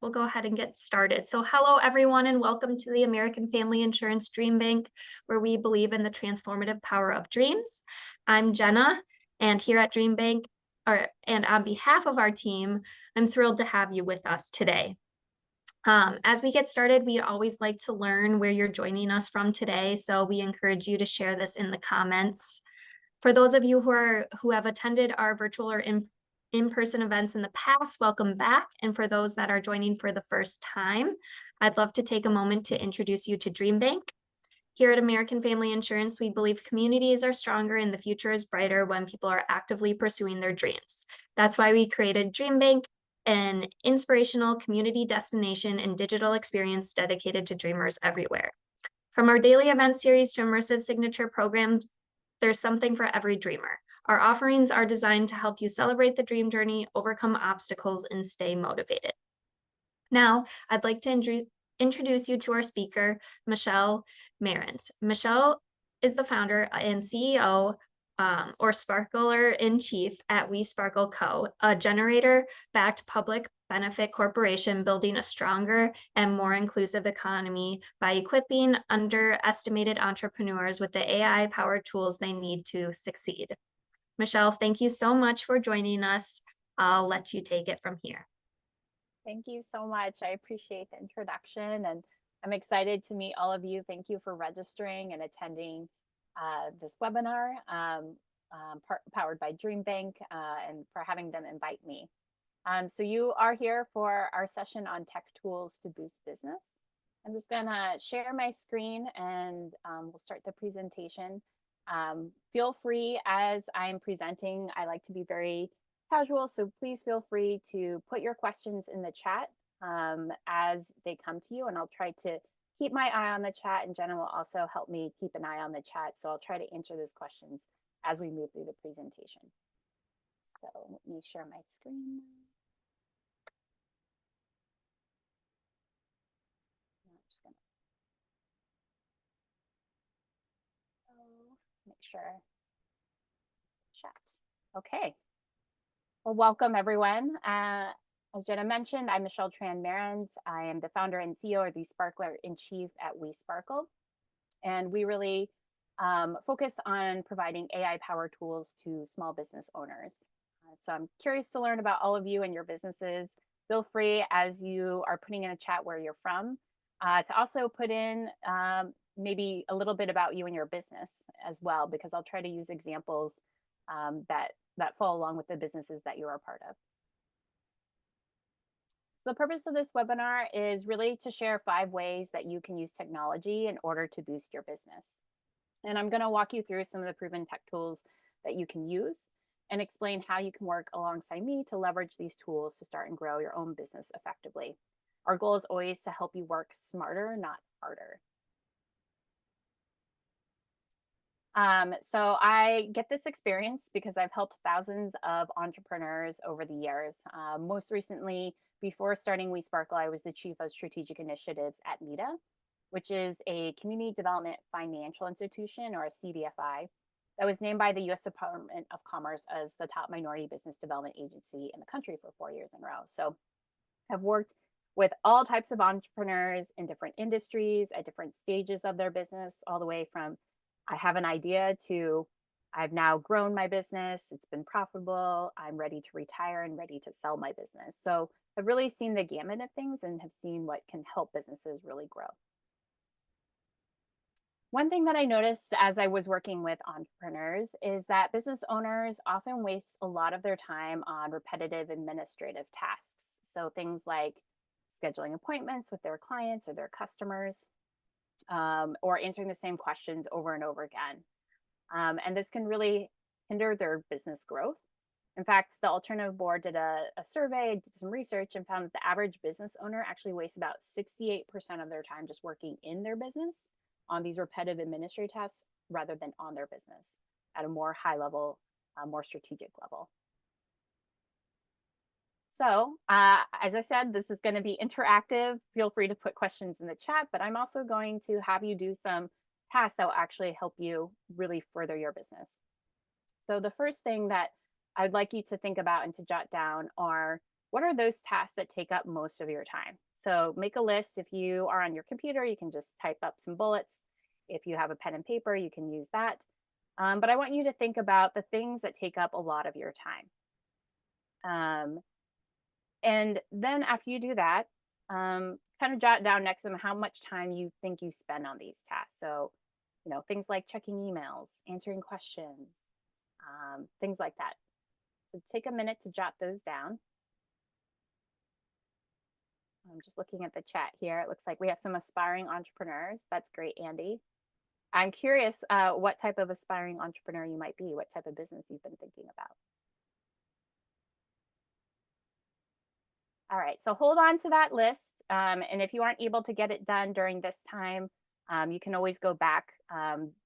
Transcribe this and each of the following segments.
we'll go ahead and get started. So hello everyone and welcome to the American Family Insurance DreamBank, where we believe in the transformative power of dreams. I'm Jenna, and here at DreamBank, and on behalf of our team, I'm thrilled to have you with us today. As we get started, we'd always like to learn where you're joining us from today, so we encourage you to share this in the comments. For those of you who have attended our virtual or in-person events in the past, welcome back. And for those that are joining for the first time, I'd love to take a moment to introduce you to DreamBank. Here at American Family Insurance, we believe communities are stronger and the future is brighter when people are actively pursuing their dreams. That's why we created DreamBank, an inspirational community destination and digital experience dedicated to dreamers everywhere. From our daily event series to immersive signature programs, there's something for every dreamer. Our offerings are designed to help you celebrate the dream journey, overcome obstacles, and stay motivated. Now, I'd like to introduce you to our speaker, Michelle Maryns. Michelle is the founder and CEO or Sparkler in Chief at We Sparkle Co., a generator-backed public benefit corporation building a stronger and more inclusive economy by equipping underestimated entrepreneurs with the AI-powered tools they need to succeed. Michelle, thank you so much for joining us. I'll let you take it from here. Thank you so much. I appreciate the introduction, and I'm excited to meet all of you. Thank you for registering and attending this webinar powered by DreamBank and for having them invite me. So you are here for our session on tech tools to boost business. I'm just gonna share my screen and we'll start the presentation. Feel free as I'm presenting, I like to be very casual, so please feel free to put your questions in the chat as they come to you, and I'll try to keep my eye on the chat, and Jenna will also help me keep an eye on the chat, so I'll try to answer those questions as we move through the presentation. So let me share my screen. I'm just gonna make sure chat. Okay. Well, welcome everyone. As Jenna mentioned, I'm Michelle Tran Maryns. I am the founder and CEO of the Sparkler in Chief at We Sparkle. And we really focus on providing AI-powered tools to small business owners. So I'm curious to learn about all of you and your businesses. Feel free, as you are putting in a chat where you're from, to also put in maybe a little bit about you and your business as well, because I'll try to use examples that fall along with the businesses that you're a part of. So the purpose of this webinar is really to share 5 ways that you can use technology in order to boost your business. And I'm going to walk you through some of the proven tech tools that you can use and explain how you can work alongside me to leverage these tools to start and grow your own business effectively. Our goal is always to help you work smarter, not harder. So I get this experience because I've helped thousands of entrepreneurs over the years. Most recently, before starting We Sparkle, I was the Chief of Strategic Initiatives at MITA, which is a community development financial institution, or a CDFI, that was named by the US Department of Commerce as the top minority business development agency in the country for 4 years in a row. So I've worked with all types of entrepreneurs in different industries at different stages of their business, all the way from I have an idea to I've now grown my business, it's been profitable, I'm ready to retire and ready to sell my business. So I've really seen the gamut of things and have seen what can help businesses really grow. One thing that I noticed as I was working with entrepreneurs is that business owners often waste a lot of their time on repetitive administrative tasks. So things like scheduling appointments with their clients or their customers, or answering the same questions over and over again. And this can really hinder their business growth. In fact, the Alternative Board did a survey, did some research, and found that the average business owner actually wastes about 68% of their time just working in their business on these repetitive administrative tasks rather than on their business at a more high level, more strategic level. So as I said, this is going to be interactive. Feel free to put questions in the chat, but I'm also going to have you do some tasks that will actually help you really further your business. So the first thing that I'd like you to think about and to jot down are what are those tasks that take up most of your time? So make a list. If you are on your computer, you can just type up some bullets. If you have a pen and paper, you can use that. But I want you to think about the things that take up a lot of your time. And then after you do that, kind of jot down next to them how much time you think you spend on these tasks. So, things like checking emails, answering questions, things like that. So take a minute to jot those down. I'm just looking at the chat here. It looks like we have some aspiring entrepreneurs. That's great, Andy. I'm curious what type of aspiring entrepreneur you might be, what type of business you've been thinking about. All right, so hold on to that list. And if you aren't able to get it done during this time, you can always go back.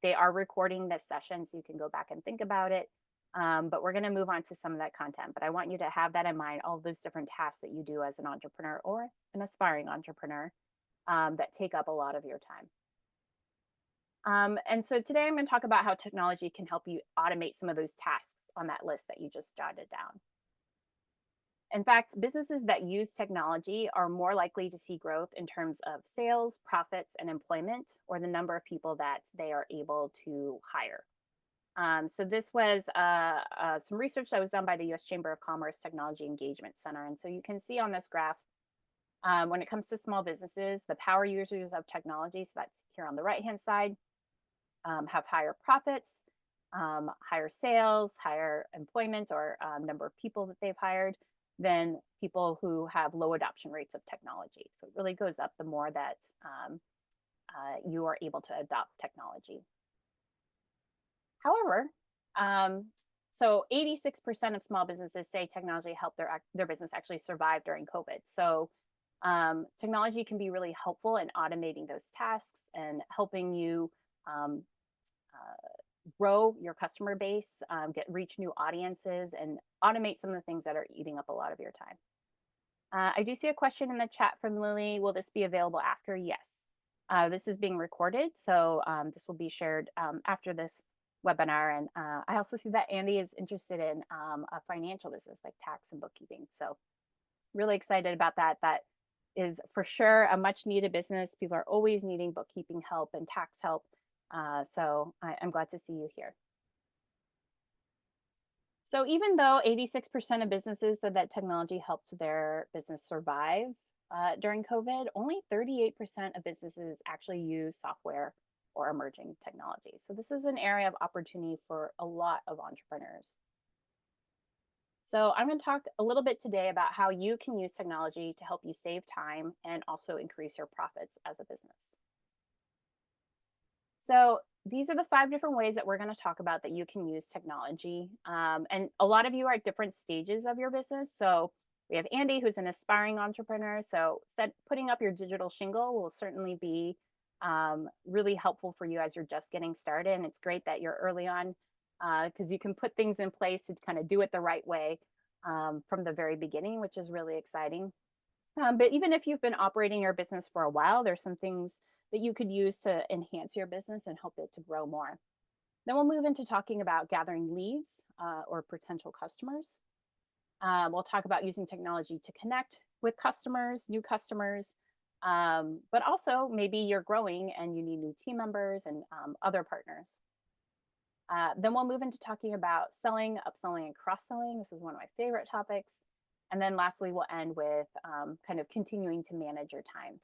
They are recording this session, so you can go back and think about it. But we're going to move on to some of that content. But I want you to have that in mind, all those different tasks that you do as an entrepreneur or an aspiring entrepreneur that take up a lot of your time. And so today I'm going to talk about how technology can help you automate some of those tasks on that list that you just jotted down. In fact, businesses that use technology are more likely to see growth in terms of sales, profits, and employment, or the number of people that they are able to hire. So this was some research that was done by the U.S. Chamber of Commerce Technology Engagement Center. And so you can see on this graph, when it comes to small businesses, the power users of technology, so that's here on the right-hand side, have higher profits, higher sales, higher employment, or number of people that they've hired than people who have low adoption rates of technology. So it really goes up the more that you are able to adopt technology. However, so 86% of small businesses say technology helped their business actually survive during COVID. So technology can be really helpful in automating those tasks and helping you grow your customer base, reach new audiences, and automate some of the things that are eating up a lot of your time. I do see a question in the chat from Lily. Will this be available after? Yes. This is being recorded, so this will be shared after this webinar. And I also see that Andy is interested in a financial business like tax and bookkeeping. So really excited about that. That is for sure a much needed business. People are always needing bookkeeping help and tax help. So I'm glad to see you here. So even though 86% of businesses said that technology helped their business survive during COVID, only 38% of businesses actually use software or emerging technologies. So this is an area of opportunity for a lot of entrepreneurs. So I'm going to talk a little bit today about how you can use technology to help you save time and also increase your profits as a business. So these are the 5 different ways that we're going to talk about that you can use technology. And a lot of you are at different stages of your business. So we have Andy, who's an aspiring entrepreneur. So putting up your digital shingle will certainly be really helpful for you as you're just getting started. And it's great that you're early on because you can put things in place to kind of do it the right way from the very beginning, which is really exciting. But even if you've been operating your business for a while, there's some things that you could use to enhance your business and help it to grow more. Then we'll move into talking about gathering leads or potential customers. We'll talk about using technology to connect with customers, new customers, but also maybe you're growing and you need new team members and other partners. Then we'll move into talking about selling, upselling, and cross-selling. This is one of my favorite topics. And then lastly, we'll end with kind of continuing to manage your time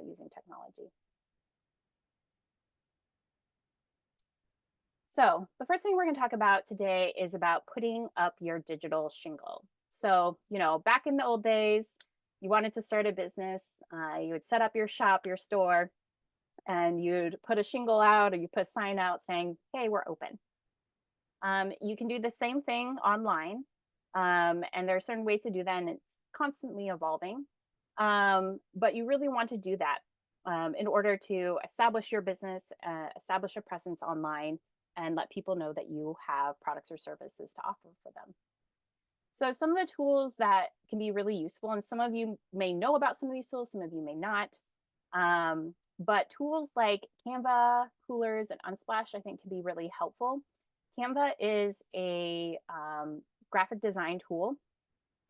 using technology. So the first thing we're going to talk about today is about putting up your digital shingle. So, back in the old days, you wanted to start a business, you would set up your shop, your store, and you'd put a shingle out or you put a sign out saying, hey, we're open. You can do the same thing online. And there are certain ways to do that, and it's constantly evolving. But you really want to do that in order to establish your business, establish a presence online, and let people know that you have products or services to offer for them. So some of the tools that can be really useful, and some of you may know about some of these tools, some of you may not, but tools like Canva, Coolers, and Unsplash, I think can be really helpful. Canva is a graphic design tool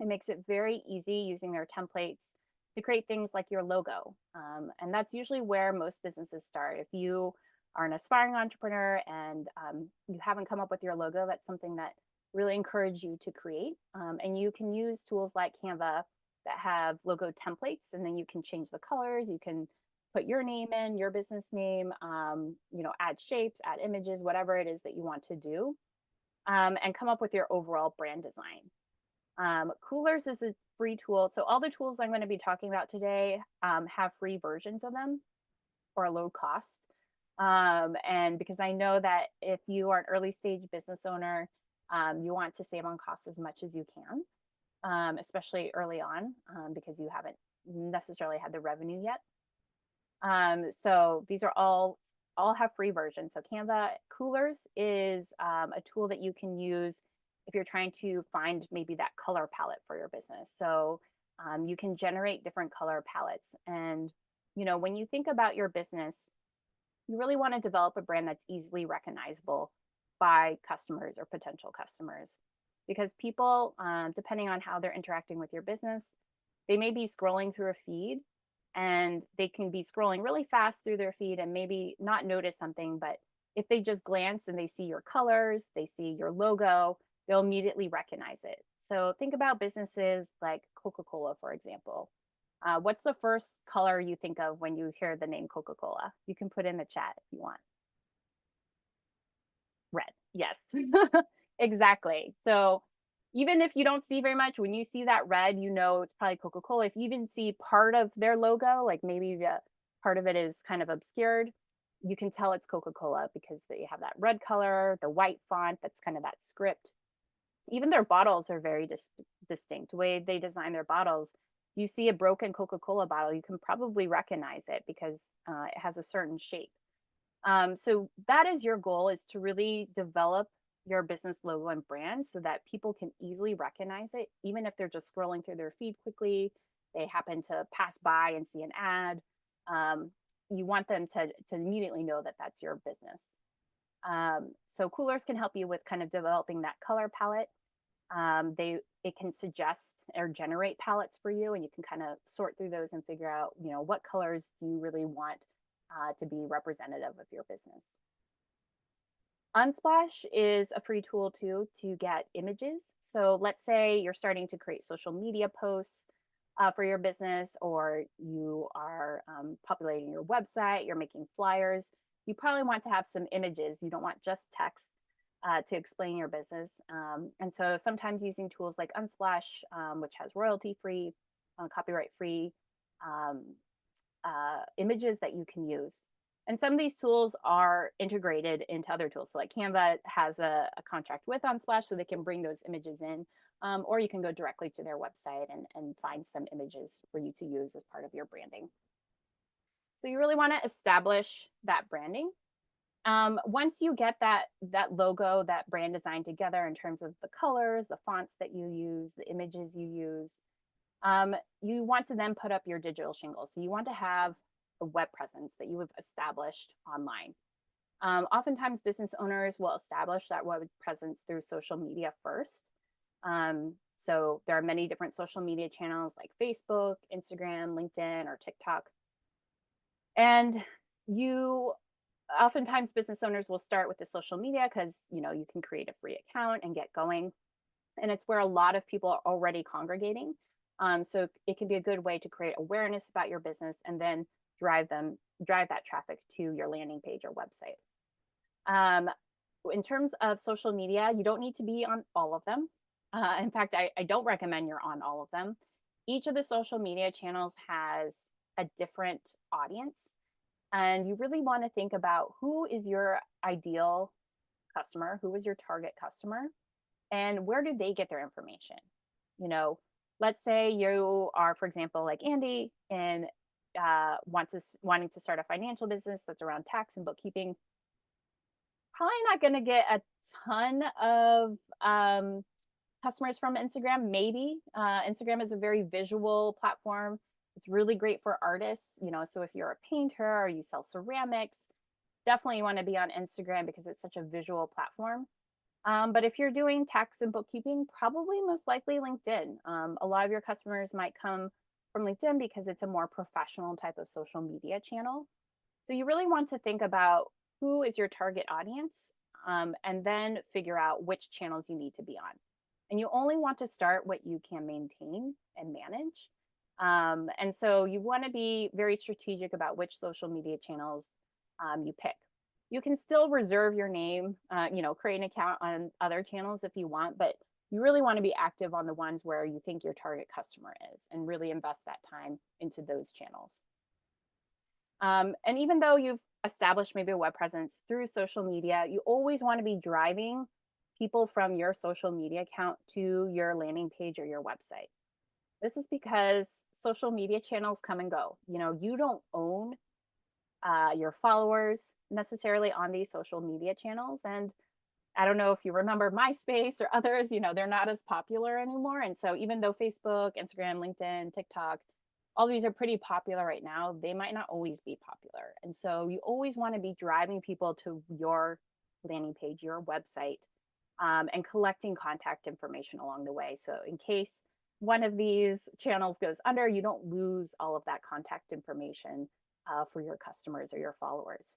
It makes it very easy using their templates to create things like your logo. And that's usually where most businesses start. If you are an aspiring entrepreneur and you haven't come up with your logo, that's something that really encourage you to create. And you can use tools like Canva that have logo templates, and then you can change the colors. You can put your name in, your business name, add shapes, add images, whatever it is that you want to do, and come up with your overall brand design. Coolers is a free tool. So all the tools I'm going to be talking about today have free versions of them or a low cost. And because I know that if you are an early stage business owner, you want to save on costs as much as you can, especially early on, because you haven't necessarily had the revenue yet. So these are all have free versions. So Canva Coolers is a tool that you can use if you're trying to find maybe that color palette for your business. So you can generate different color palettes. And, when you think about your business, you really want to develop a brand that's easily recognizable by customers or potential customers. Because people, depending on how they're interacting with your business, they may be scrolling through a feed, and they can be scrolling really fast through their feed and maybe not notice something. But if they just glance and they see your colors, they see your logo, they'll immediately recognize it. So think about businesses like Coca-Cola, for example. What's the first color you think of when you hear the name Coca-Cola? You can put in the chat if you want. Red. Yes, exactly. So even if you don't see very much, when you see that red, it's probably Coca-Cola. If you even see part of their logo, like maybe the part of it is kind of obscured, you can tell it's Coca-Cola because they have that red color, the white font, that's kind of that script. Even their bottles are very distinct. The way they design their bottles, you see a broken Coca-Cola bottle, you can probably recognize it because it has a certain shape. So that is your goal, is to really develop your business logo and brand so that people can easily recognize it, even if they're just scrolling through their feed quickly, they happen to pass by and see an ad. You want them to immediately know that that's your business. So Coolers can help you with kind of developing that color palette. It can suggest or generate palettes for you, and you can kind of sort through those and figure out, what colors do you really want to be representative of your business. Unsplash is a free tool too to get images. So let's say you're starting to create social media posts for your business, or you are populating your website, you're making flyers. You probably want to have some images. You don't want just text to explain your business. And so sometimes using tools like Unsplash, which has royalty-free, copyright-free images that you can use. And some of these tools are integrated into other tools. So like Canva has a contract with Unsplash, so they can bring those images in, or you can go directly to their website and find some images for you to use as part of your branding. So you really want to establish that branding. Once you get that logo, that brand design together in terms of the colors, the fonts that you use, the images you use, you want to then put up your digital shingles. So you want to have a web presence that you have established online. Oftentimes business owners will establish that web presence through social media first. So there are many different social media channels like Facebook, Instagram, LinkedIn, or TikTok. And oftentimes business owners will start with the social media because, you can create a free account and get going. And it's where a lot of people are already congregating. So it can be a good way to create awareness about your business and then drive that traffic to your landing page or website. In terms of social media, you don't need to be on all of them. In fact, I don't recommend you're on all of them. Each of the social media channels has a different audience, and you really want to think about who is your ideal customer, who is your target customer, and where do they get their information? Let's say you are, for example, like Andy, and wanting to start a financial business that's around tax and bookkeeping. Probably not going to get a ton of customers from Instagram. Maybe Instagram is a very visual platform. It's really great for artists, so if you're a painter or you sell ceramics, definitely want to be on Instagram because it's such a visual platform. But if you're doing tax and bookkeeping, probably most likely LinkedIn. A lot of your customers might come from LinkedIn because it's a more professional type of social media channel. So you really want to think about who is your target audience, and then figure out which channels you need to be on. And you only want to start what you can maintain and manage. And so you want to be very strategic about which social media channels you pick. You can still reserve your name, create an account on other channels if you want, but you really want to be active on the ones where you think your target customer is and really invest that time into those channels. And even though you've established maybe a web presence through social media, you always want to be driving people from your social media account to your landing page or your website. This is because social media channels come and go. You don't own your followers necessarily on these social media channels. And I don't know if you remember MySpace or others, they're not as popular anymore. And so even though Facebook, Instagram, LinkedIn, TikTok, all these are pretty popular right now, they might not always be popular. And so you always want to be driving people to your landing page, your website, and collecting contact information along the way. So in case one of these channels goes under, you don't lose all of that contact information for your customers or your followers.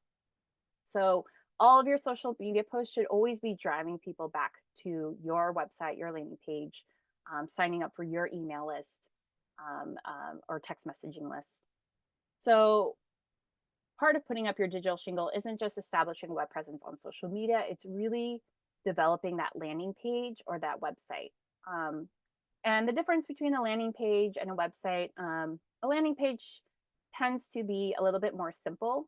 So all of your social media posts should always be driving people back to your website, your landing page, signing up for your email list, or text messaging list. So part of putting up your digital shingle isn't just establishing a web presence on social media, it's really developing that landing page or that website. And the difference between a landing page and a website, a landing page tends to be a little bit more simple.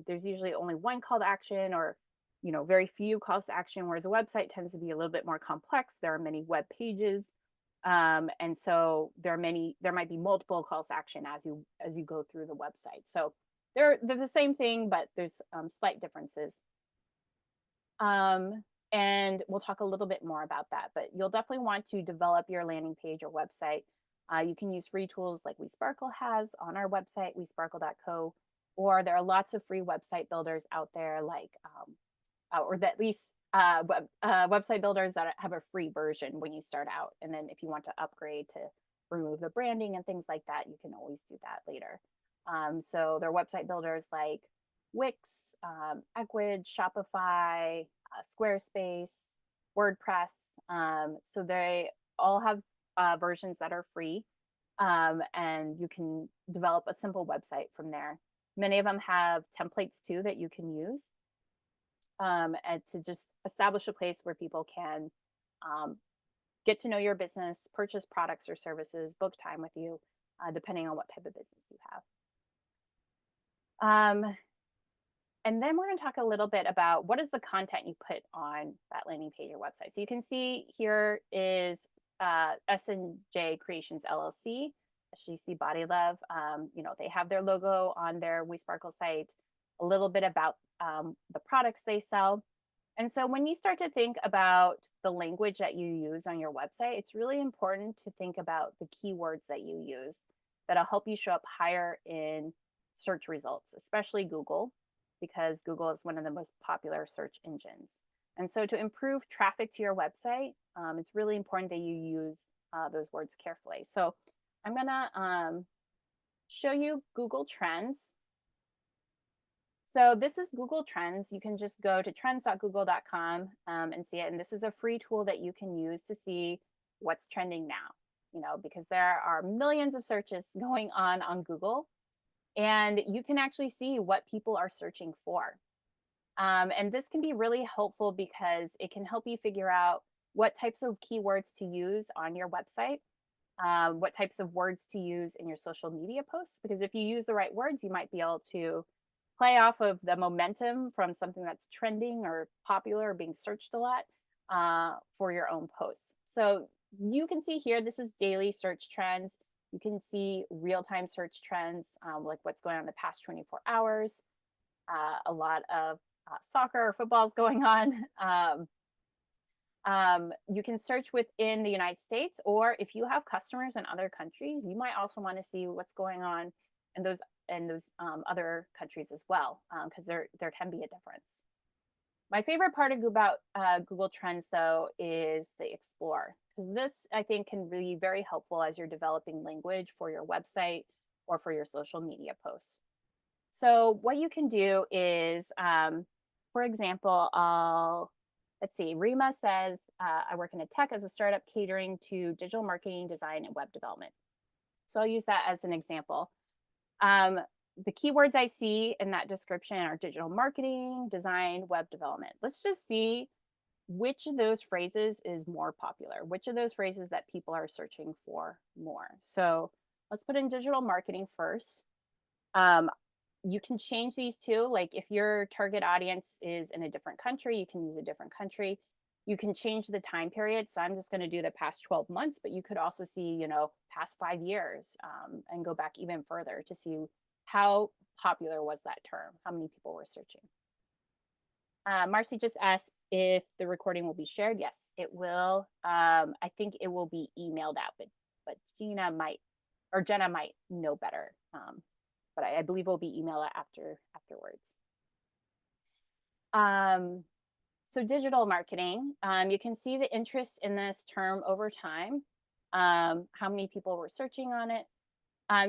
There's usually only one call to action or very few calls to action, whereas a website tends to be a little bit more complex. There are many web pages. And so there might be multiple calls to action as you go through the website. So they're the same thing, but there's slight differences. And we'll talk a little bit more about that, but you'll definitely want to develop your landing page or website. You can use free tools like WeSparkle has on our website, wesparkle.co, or there are lots of free website builders out there, like, or at least website builders that have a free version when you start out. And then if you want to upgrade to remove the branding and things like that, you can always do that later. So there are website builders like Wix, Ecwid, Shopify, Squarespace, WordPress. So they all have versions that are free, and you can develop a simple website from there. Many of them have templates too that you can use, and to just establish a place where people can get to know your business, purchase products or services, book time with you, depending on what type of business you have. And then we're going to talk a little bit about what is the content you put on that landing page or website. So you can see here is S&J Creations LLC, SGC Body Love. They have their logo on their WeSparkle site, a little bit about the products they sell. And so when you start to think about the language that you use on your website, it's really important to think about the keywords that you use that'll help you show up higher in search results, especially Google, because Google is one of the most popular search engines. And so to improve traffic to your website, it's really important that you use those words carefully. So I'm gonna show you Google Trends. So this is Google Trends. You can just go to trends.google.com and see it. And this is a free tool that you can use to see what's trending now, because there are millions of searches going on Google. And you can actually see what people are searching for. And this can be really helpful because it can help you figure out what types of keywords to use on your website, what types of words to use in your social media posts. Because if you use the right words, you might be able to play off of the momentum from something that's trending or popular or being searched a lot for your own posts. So you can see here, this is daily search trends. You can see real-time search trends, like what's going on in the past 24 hours. A lot of soccer or football is going on. You can search within the United States, or if you have customers in other countries, you might also want to see what's going on in those other countries as well, because there can be a difference. My favorite part about Google Trends, though, is the Explore, because this, I think, can be very helpful as you're developing language for your website or for your social media posts. So what you can do is, for example, let's see, Rima says, I work in a tech as a startup catering to digital marketing, design, and web development. So I'll use that as an example. The keywords I see in that description are digital marketing, design, web development. Let's just see which of those phrases is more popular, which of those phrases that people are searching for more. So let's put in digital marketing first. You can change these too. Like if your target audience is in a different country, you can use a different country. You can change the time period. So I'm just going to do the past 12 months, but you could also see, past 5 years, and go back even further to see how popular was that term, how many people were searching. Marcy just asked if the recording will be shared. Yes, it will. I think it will be emailed out, but Jenna might know better. But I believe it will be emailed afterwards. So digital marketing, you can see the interest in this term over time, how many people were searching on it.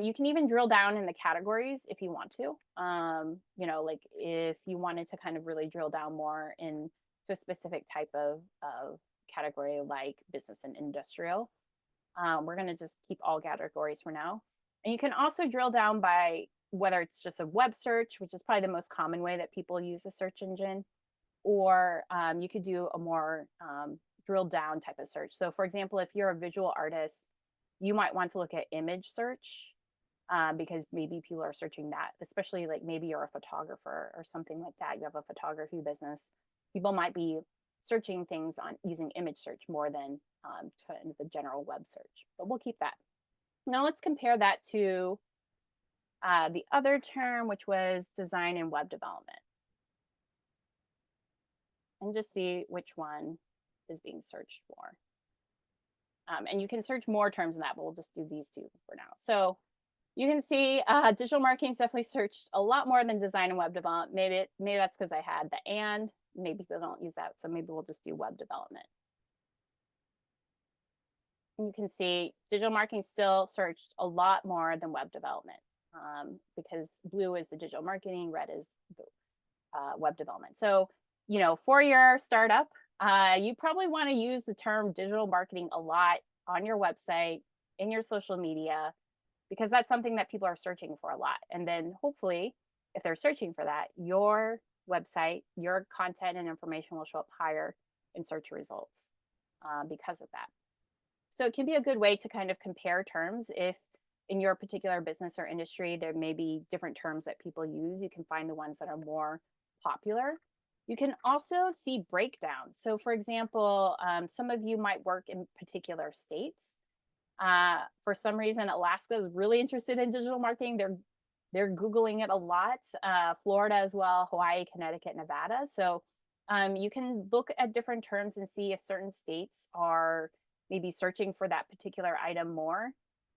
You can even drill down in the categories if you want to. Like if you wanted to kind of really drill down more into a specific type of category like business and industrial. We're going to just keep all categories for now. And you can also drill down by whether it's just a web search, which is probably the most common way that people use a search engine, or you could do a more drilled down type of search. So for example, if you're a visual artist, you might want to look at image search because maybe people are searching that, especially like maybe you're a photographer or something like that. You have a photography business. People might be searching things on using image search more than the general web search, but we'll keep that. Now let's compare that to the other term, which was design and web development. And just see which one is being searched for. And you can search more terms than that, but we'll just do these two for now. So you can see digital marketing is definitely searched a lot more than design and web development. Maybe that's because I had the and, maybe people don't use that. So maybe we'll just do web development. And you can see digital marketing still searched a lot more than web development because blue is the digital marketing, red is the web development. So, for your startup, you probably want to use the term digital marketing a lot on your website, in your social media, because that's something that people are searching for a lot. And then hopefully, if they're searching for that, your website, your content and information will show up higher in search results because of that. So it can be a good way to kind of compare terms. If in your particular business or industry, there may be different terms that people use, you can find the ones that are more popular. You can also see breakdowns. So for example, some of you might work in particular states. For some reason, Alaska is really interested in digital marketing. They're Googling it a lot. Florida as well, Hawaii, Connecticut, Nevada. So you can look at different terms and see if certain states are maybe searching for that particular item more.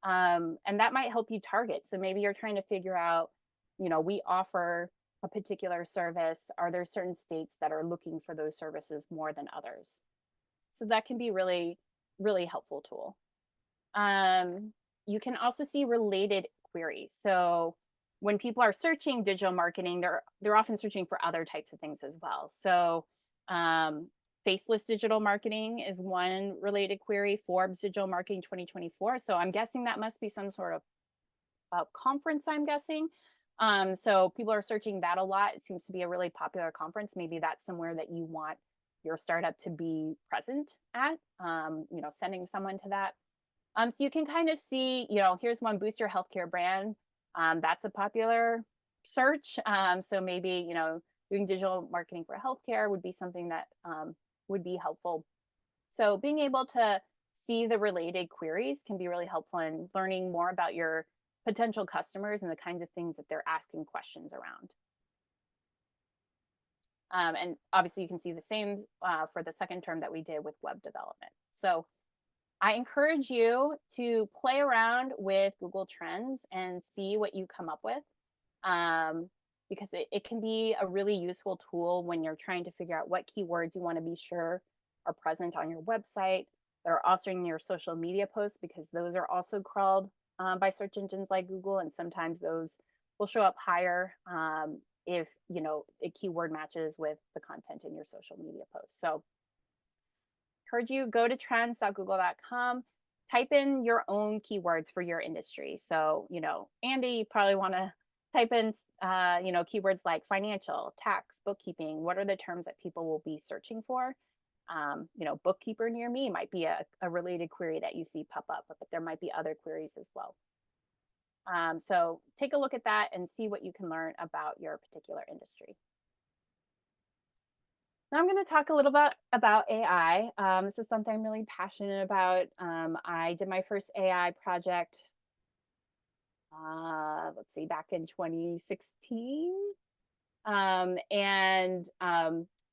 And that might help you target. So maybe you're trying to figure out, we offer a particular service. Are there certain states that are looking for those services more than others? So that can be really, really helpful tool. You can also see related queries. So when people are searching digital marketing, they're often searching for other types of things as well. So faceless digital marketing is one related query, Forbes digital marketing 2024. So I'm guessing that must be some sort of conference, I'm guessing. So people are searching that a lot. It seems to be a really popular conference. Maybe that's somewhere that you want your startup to be present at, sending someone to that. So you can kind of see, here's one, boost your healthcare brand. That's a popular search. So maybe, doing digital marketing for healthcare would be something that would be helpful. So being able to see the related queries can be really helpful in learning more about your potential customers and the kinds of things that they're asking questions around. And obviously you can see the same for the second term that we did with web development. So I encourage you to play around with Google Trends and see what you come up with. because it can be a really useful tool when you're trying to figure out what keywords you want to be sure are present on your website, that are also in your social media posts, because those are also crawled by search engines like Google, and sometimes those will show up higher if a keyword matches with the content in your social media posts. So encourage you, go to trends.google.com, type in your own keywords for your industry. So, Andy, you probably want to type in, keywords like financial, tax, bookkeeping. What are the terms that people will be searching for? Bookkeeper near me might be a related query that you see pop up, but there might be other queries as well. So take a look at that and see what you can learn about your particular industry. Now I'm going to talk a little bit about AI. This is something I'm really passionate about. I did my first AI project, back in 2016.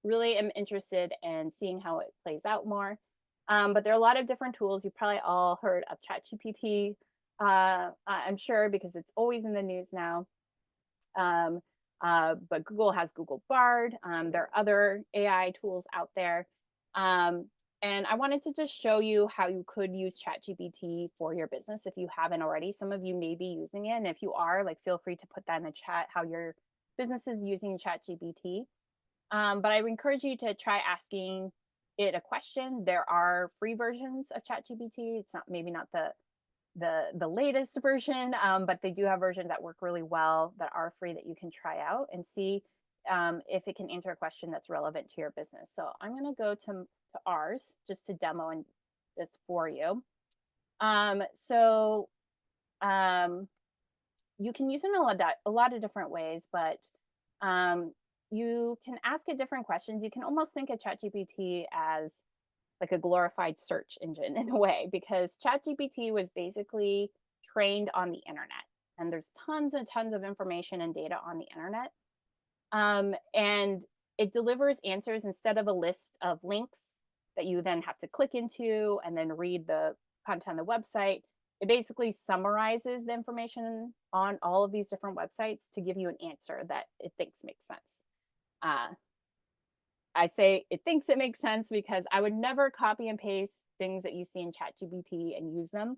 Really am interested in seeing how it plays out more. But there are a lot of different tools. You've probably all heard of ChatGPT, I'm sure, because it's always in the news now. But Google has Google Bard. There are other AI tools out there. And I wanted to just show you how you could use ChatGPT for your business if you haven't already. Some of you may be using it. And if you are, feel free to put that in the chat, how your business is using ChatGPT. But I would encourage you to try asking it a question. There are free versions of ChatGPT. It's maybe not the latest version, but they do have versions that work really well that are free that you can try out and see if it can answer a question that's relevant to your business. So I'm going to go to ours just to demo this for you. You can use it in a lot of different ways, but you can ask it different questions. You can almost think of ChatGPT as like a glorified search engine in a way, because ChatGPT was basically trained on the internet, and there's tons and tons of information and data on the internet. And it delivers answers instead of a list of links that you then have to click into and then read the content on the website. It basically summarizes the information on all of these different websites to give you an answer that it thinks makes sense. I say it thinks it makes sense because I would never copy and paste things that you see in ChatGPT and use them.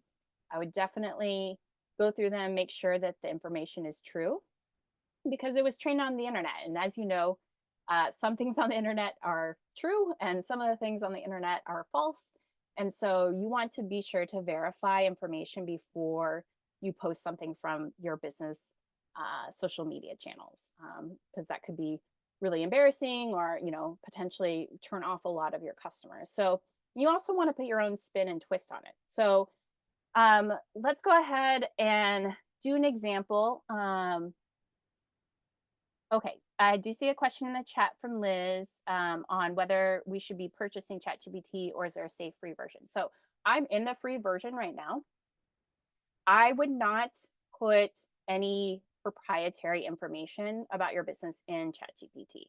I would definitely go through them, make sure that the information is true, because it was trained on the internet. And as you know, some things on the internet are true and some of the things on the internet are false. And so you want to be sure to verify information before you post something from your business social media channels, because that could be really embarrassing or potentially turn off a lot of your customers. So you also want to put your own spin and twist on it. So let's go ahead and do an example. Okay, I do see a question in the chat from Liz on whether we should be purchasing ChatGPT or is there a safe free version. So I'm in the free version right now. I would not put any proprietary information about your business in ChatGPT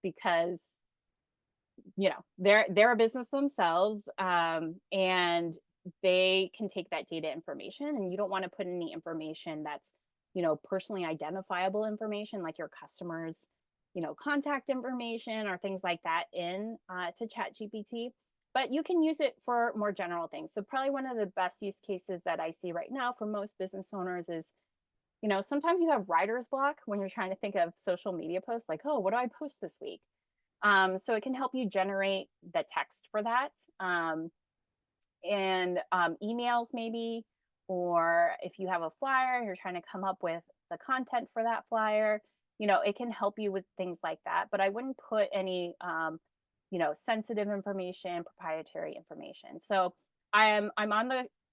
because they're a business themselves, and they can take that data information, and you don't want to put any information that's personally identifiable information like your customers contact information or things like that in to ChatGPT. But you can use it for more general things. So probably one of the best use cases that I see right now for most business owners is sometimes you have writer's block when you're trying to think of social media posts, like, oh, what do I post this week? So it can help you generate the text for that, and emails maybe, or if you have a flyer, you're trying to come up with the content for that flyer, it can help you with things like that. But I wouldn't put any, sensitive information, proprietary information. So I'm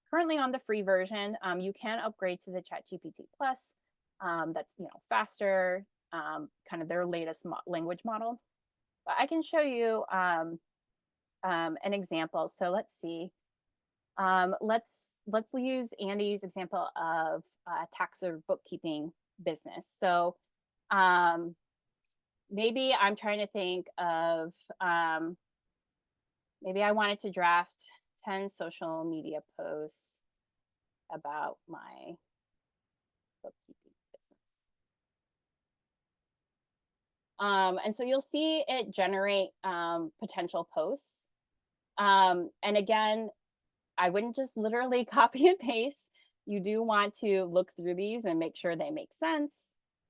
currently on the free version. You can upgrade to the ChatGPT Plus. That's faster, kind of their latest language model. But I can show you an example. So let's see. Let's use Andy's example of tax or bookkeeping business. So maybe I'm trying to think of maybe I wanted to draft 10 social media posts about my bookkeeping business. And so you'll see it generate potential posts. And again, I wouldn't just literally copy and paste. You do want to look through these and make sure they make sense.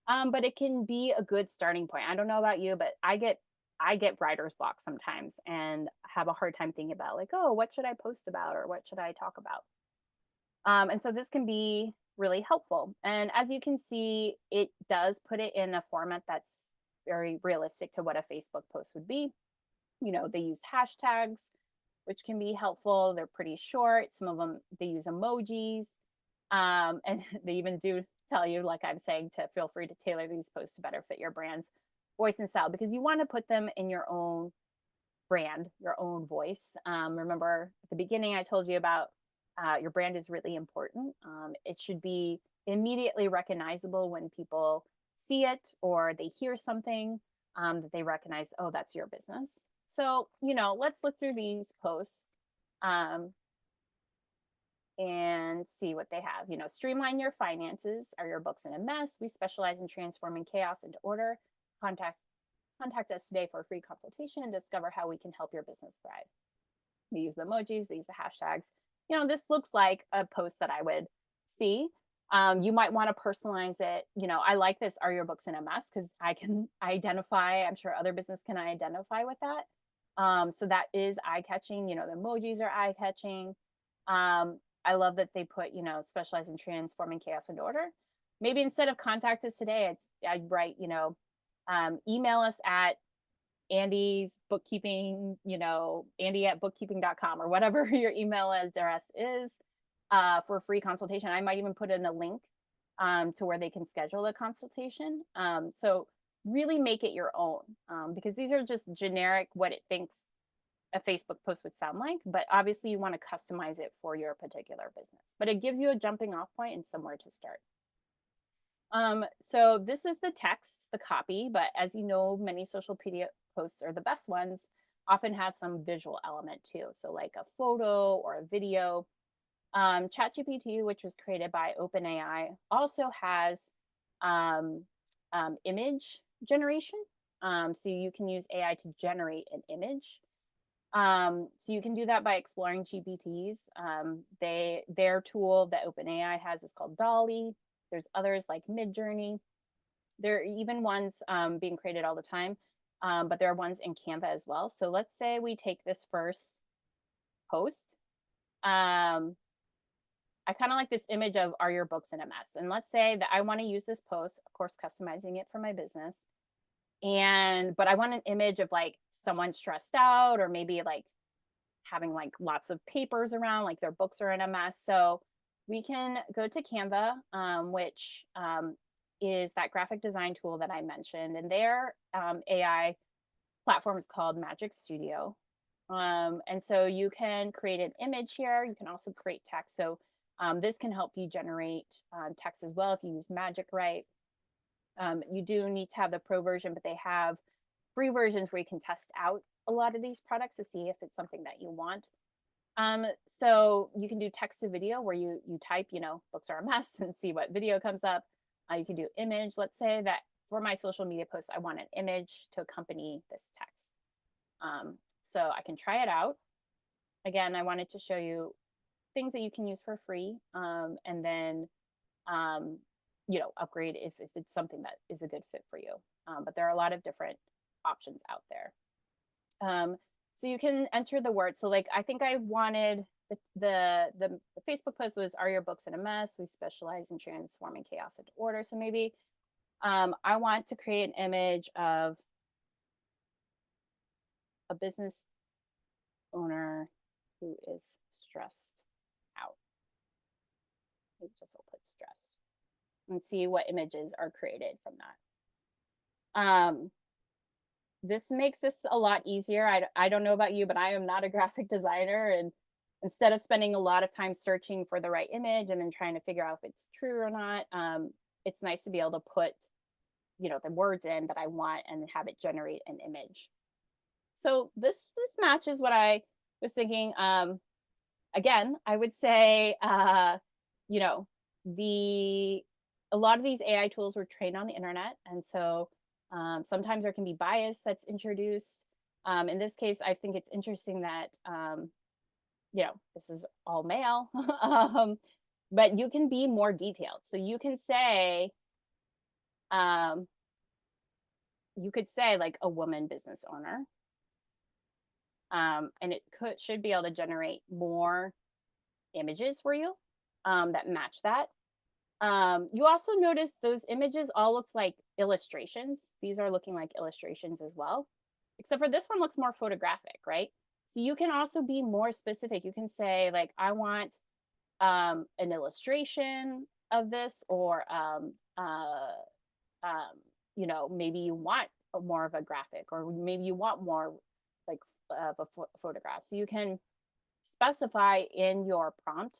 But it can be a good starting point. I don't know about you, but I get writer's block sometimes and have a hard time thinking about like, oh, what should I post about or what should I talk about? And so this can be really helpful. And as you can see, it does put it in a format that's very realistic to what a Facebook post would be. They use hashtags, which can be helpful. They're pretty short. Some of them, they use emojis. And they even do tell you, like I'm saying, to feel free to tailor these posts to better fit your brand's voice and style, because you want to put them in your own brand, your own voice. Remember at the beginning, I told you about your brand is really important. It should be immediately recognizable when people see it or they hear something that they recognize, oh, that's your business. So, let's look through these posts and see what they have. Streamline your finances. Are your books in a mess? We specialize in transforming chaos into order. Contact us today for a free consultation and discover how we can help your business thrive. They use the emojis, they use the hashtags. This looks like a post that I would see. You might want to personalize it. I like this, are your books in a mess? Because I can identify, I'm sure other business can identify with that. So that is eye-catching. The emojis are eye-catching. I love that they put, specialize in transforming chaos into order. Maybe instead of contact us today, I'd write, email us at Andy's bookkeeping, Andy@bookkeeping.com or whatever your email address is for a free consultation. I might even put in a link to where they can schedule a consultation. So really make it your own because these are just generic, what it thinks a Facebook post would sound like, but obviously you want to customize it for your particular business, but it gives you a jumping off point and somewhere to start. So this is the text, the copy, but as you know, many social media posts are the best ones, often has some visual element too. So like a photo or a video. ChatGPT, which was created by OpenAI, also has image generation. So you can use AI to generate an image. So you can do that by exploring GPTs. Their tool that OpenAI has is called Dolly. There's others like Midjourney. There are even ones being created all the time, but there are ones in Canva as well. So let's say we take this first post. I kind of like this image of, are your books in a mess? And let's say that I want to use this post, of course, customizing it for my business. But I want an image of like someone stressed out or maybe like having like lots of papers around, like their books are in a mess. So we can go to Canva, which is that graphic design tool that I mentioned. And their AI platform is called Magic Studio. And so you can create an image here. You can also create text. So this can help you generate text as well if you use Magic right. You do need to have the pro version, but they have free versions where you can test out a lot of these products to see if it's something that you want. So you can do text to video where you type, books are a mess and see what video comes up. You can do image. Let's say that for my social media post, I want an image to accompany this text. So I can try it out. Again, I wanted to show you things that you can use for free and then upgrade if it's something that is a good fit for you. But there are a lot of different options out there. So you can enter the word. So like, I think I wanted the Facebook post was, are your books in a mess? We specialize in transforming chaos into order. So maybe I want to create an image of a business owner who is stressed out. Maybe just I'll put stressed and see what images are created from that. This makes this a lot easier. I don't know about you, but I am not a graphic designer. And instead of spending a lot of time searching for the right image and then trying to figure out if it's true or not, it's nice to be able to put, the words in that I want and have it generate an image. So this matches what I was thinking. Again, I would say, a lot of these AI tools were trained on the internet. And so Sometimes there can be bias that's introduced. In this case, I think it's interesting that, this is all male, but you can be more detailed. So you can say, um, you could say like a woman business owner, and it should be able to generate more images for you that match that. You also notice those images all looks like illustrations. These are looking like illustrations as well, except for this one looks more photographic, right? So you can also be more specific. You can say like, I want an illustration of this, or maybe you want more of a graphic, or maybe you want more like of a photograph. So you can specify in your prompt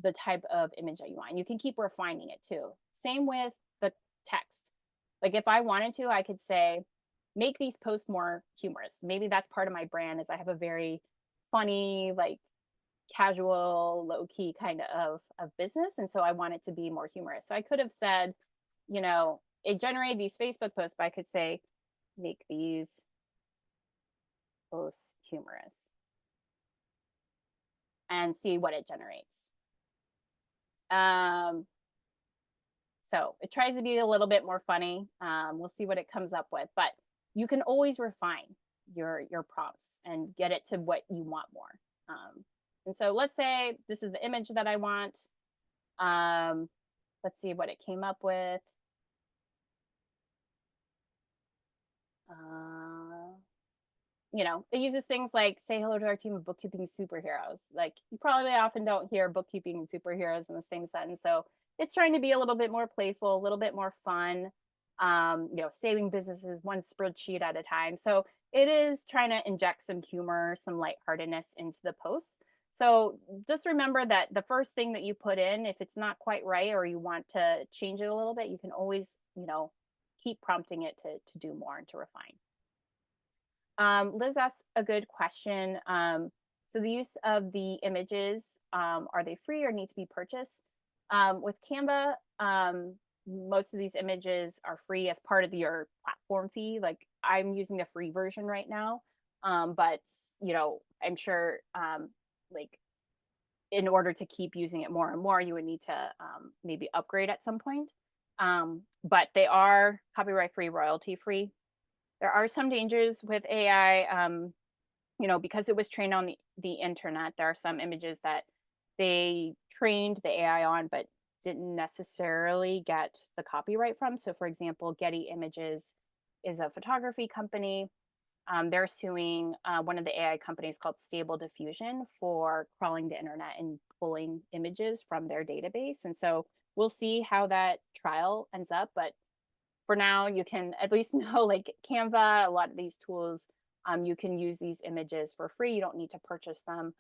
the type of image that you want. You can keep refining it too. Same with the text. Like if I wanted to, I could say, make these posts more humorous. Maybe that's part of my brand, is I have a very funny, like casual, low key kind of business. And so I want it to be more humorous. So I could have said, it generated these Facebook posts, but I could say, make these posts humorous and see what it generates. So it tries to be a little bit more funny. We'll see what it comes up with, but you can always refine your prompts and get it to what you want more. And so let's say this is the image that I want. Let's see what it came up with. It uses things like, say hello to our team of bookkeeping superheroes. Like, you probably often don't hear bookkeeping and superheroes in the same sentence. So it's trying to be a little bit more playful, a little bit more fun, saving businesses one spreadsheet at a time. So it is trying to inject some humor, some lightheartedness into the posts. So just remember that the first thing that you put in, if it's not quite right or you want to change it a little bit, you can always, keep prompting it to do more and to refine. Liz asked a good question. So the use of the images, are they free or need to be purchased? With Canva, most of these images are free as part of your platform fee. Like, I'm using the free version right now, but I'm sure like in order to keep using it more and more, you would need to maybe upgrade at some point. But they are copyright free, royalty free. There are some dangers with AI, because it was trained on the internet. There are some images that they trained the AI on, but didn't necessarily get the copyright from. So for example, Getty Images is a photography company. They're suing one of the AI companies called Stable Diffusion for crawling the internet and pulling images from their database. And so we'll see how that trial ends up. But for now, you can at least know, like Canva, a lot of these tools, you can use these images for free. You don't need to purchase them,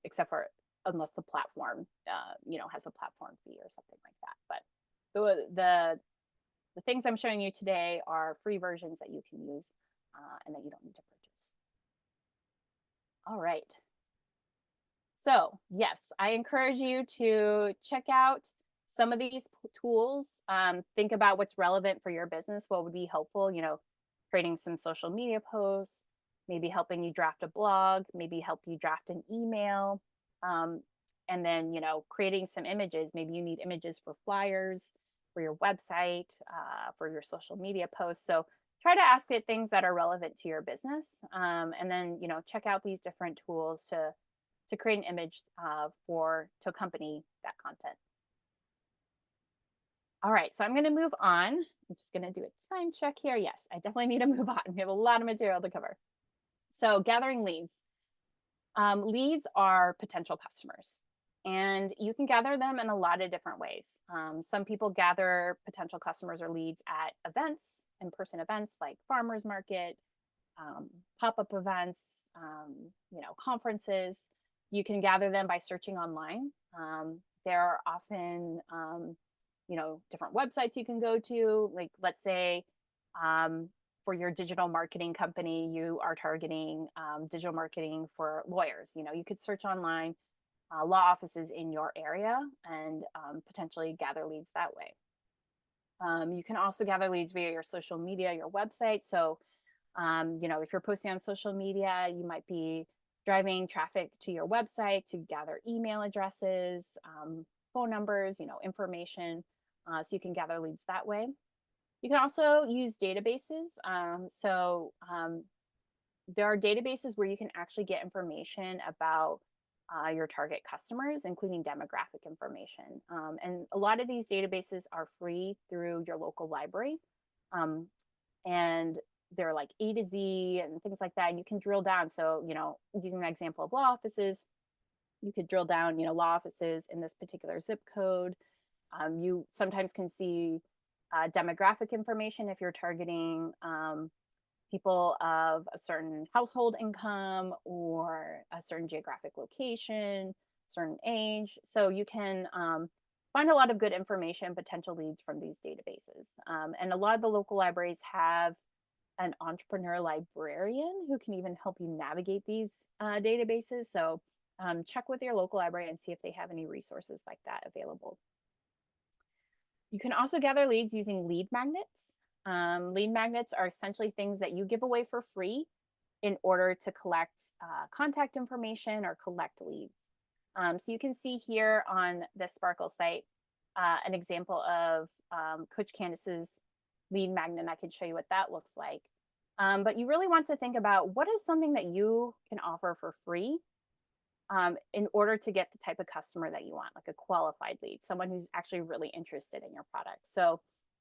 except for unless the platform, has a platform fee or something like that. But the things I'm showing you today are free versions that you can use and that you don't need to purchase. All right. So yes, I encourage you to check out some of these tools. Think about what's relevant for your business, what would be helpful, creating some social media posts, maybe helping you draft a blog, maybe help you draft an email, and then, creating some images. Maybe you need images for flyers, for your website, for your social media posts. So try to ask it things that are relevant to your business, and then, check out these different tools to create an image to accompany that content. All right, so I'm going to move on. I'm just going to do a time check here. Yes, I definitely need to move on. We have a lot of material to cover. So gathering leads. Leads are potential customers, and you can gather them in a lot of different ways. Some people gather potential customers or leads at events, in-person events like farmers market, pop-up events, conferences. You can gather them by searching online. There are often different websites you can go to. Like, let's say for your digital marketing company, you are targeting digital marketing for lawyers. You could search online law offices in your area and potentially gather leads that way. You can also gather leads via your social media, your website. So, if you're posting on social media, you might be driving traffic to your website to gather email addresses, phone numbers, information. So you can gather leads that way. You can also use databases. There are databases where you can actually get information about your target customers, including demographic information. And a lot of these databases are free through your local library. And they're like A to Z and things like that. And you can drill down. So, using the example of law offices, you could drill down, law offices in this particular zip code. You sometimes can see demographic information if you're targeting people of a certain household income or a certain geographic location, certain age. So you can find a lot of good information, potential leads from these databases. And a lot of the local libraries have an entrepreneur librarian who can even help you navigate these databases. So check with your local library and see if they have any resources like that available. You can also gather leads using lead magnets. Lead magnets are essentially things that you give away for free in order to collect contact information or collect leads. So you can see here on the Sparkle site an example of Coach Candace's lead magnet. I can show you what that looks like. But you really want to think about what is something that you can offer for free in order to get the type of customer that you want, like a qualified lead, someone who's actually really interested in your product. So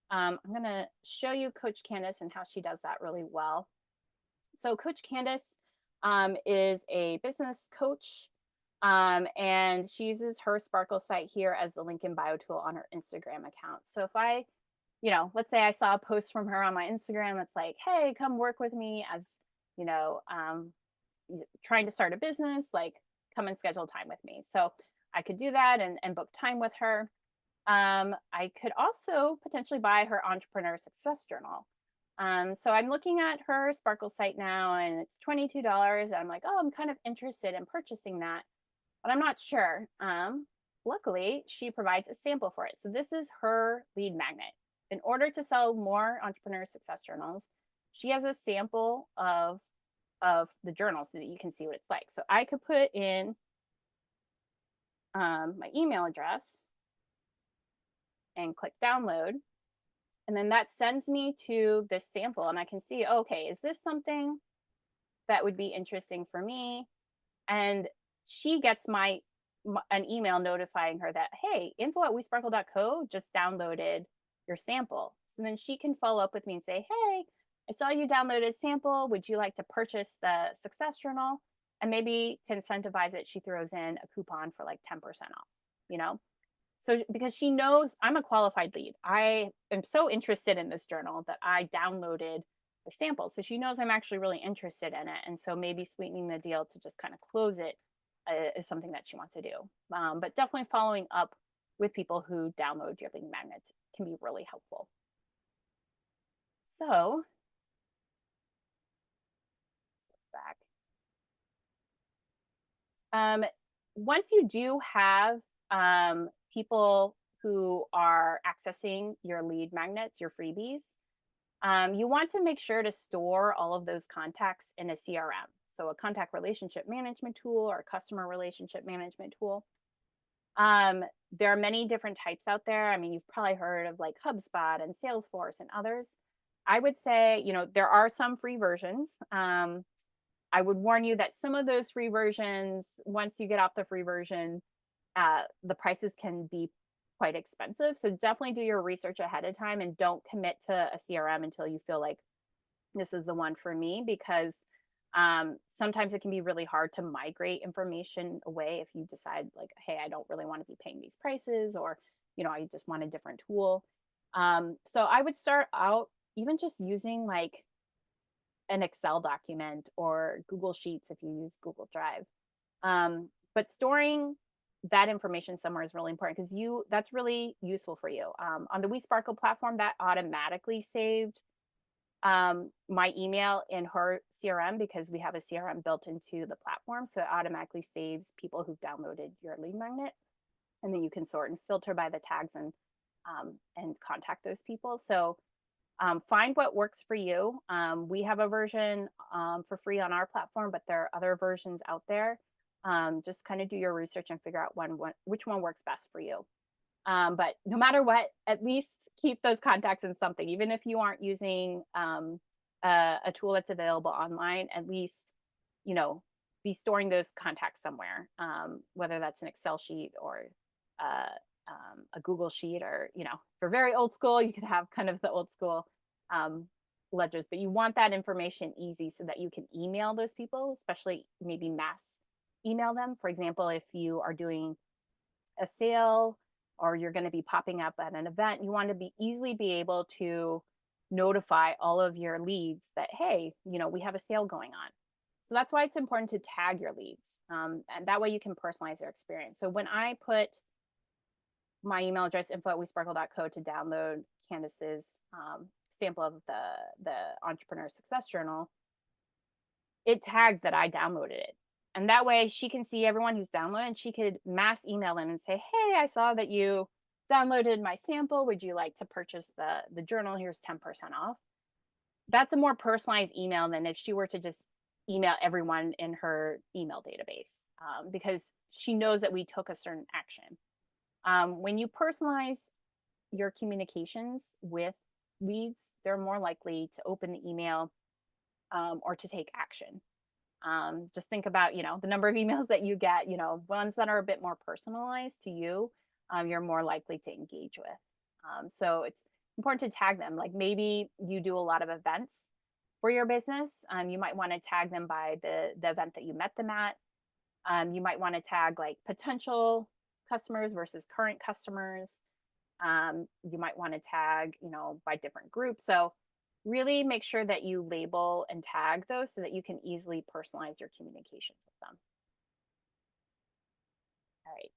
I'm going to show you Coach Candace and how she does that really well. So Coach Candace is a business coach, and she uses her Sparkle site here as the link in bio tool on her Instagram account. So if I, let's say I saw a post from her on my Instagram that's like, hey, come work with me as, trying to start a business, like come and schedule time with me. So I could do that and book time with her. I could also potentially buy her entrepreneur success journal. So I'm looking at her Sparkle site now and it's $22. And I'm like, oh, I'm kind of interested in purchasing that, but I'm not sure. Luckily, she provides a sample for it. So this is her lead magnet. In order to sell more entrepreneur success journals, she has a sample of the journal so that you can see what it's like. So I could put in my email address and click download. And then that sends me to this sample and I can see, okay, is this something that would be interesting for me? And she gets an email notifying her that, hey, info@wesparkle.co just downloaded your sample. So then she can follow up with me and say, hey, I saw you downloaded sample. Would you like to purchase the success journal? And maybe to incentivize it, she throws in a coupon for like 10% off, So because she knows I'm a qualified lead, I am so interested in this journal that I downloaded the sample. So she knows I'm actually really interested in it. And so maybe sweetening the deal to just kind of close it is something that she wants to do. But definitely following up with people who download your lead magnets can be really helpful. So back. Once you do have people who are accessing your lead magnets, your freebies, you want to make sure to store all of those contacts in a CRM. So a contact relationship management tool or a customer relationship management tool. There are many different types out there. I mean, you've probably heard of like HubSpot and Salesforce and others. I would say, there are some free versions. I would warn you that some of those free versions, once you get off the free version, the prices can be quite expensive. So definitely do your research ahead of time and don't commit to a CRM until you feel like this is the one for me, because sometimes it can be really hard to migrate information away if you decide like, hey, I don't really want to be paying these prices, or, I just want a different tool. So I would start out even just using like an Excel document or Google Sheets if you use Google Drive. But storing that information somewhere is really important because that's really useful for you. On the WeSparkle platform, that automatically saved my email in her CRM because we have a CRM built into the platform. So it automatically saves people who've downloaded your lead magnet. And then you can sort and filter by the tags and and contact those people. So find what works for you. We have a version for free on our platform, but there are other versions out there. Just kind of do your research and figure out which one works best for you. But no matter what, at least keep those contacts in something, even if you aren't using a tool that's available online, at least, be storing those contacts somewhere, whether that's an Excel sheet or uh, a Google sheet, or, if you're very old school, you could have kind of the old school ledgers, but you want that information easy so that you can email those people, especially maybe mass email them. For example, if you are doing a sale or you're going to be popping up at an event, you want to easily be able to notify all of your leads that, hey, we have a sale going on. So that's why it's important to tag your leads. And that way you can personalize their experience. So when I put my email address, info@wesparkle.co, to download Candace's sample of the Entrepreneur Success Journal, it tags that I downloaded it. And that way she can see everyone who's downloaded, and she could mass email them and say, hey, I saw that you downloaded my sample. Would you like to purchase the journal? Here's 10% off. That's a more personalized email than if she were to just email everyone in her email database, because she knows that we took a certain action. When you personalize your communications with leads, they're more likely to open the email or to take action. Just think about, the number of emails that you get, ones that are a bit more personalized to you, you're more likely to engage with. So it's important to tag them. Like maybe you do a lot of events for your business. You might want to tag them by the event that you met them at. You might want to tag like potential customers versus current customers. You might want to tag, by different groups. So really make sure that you label and tag those so that you can easily personalize your communications with them. All right,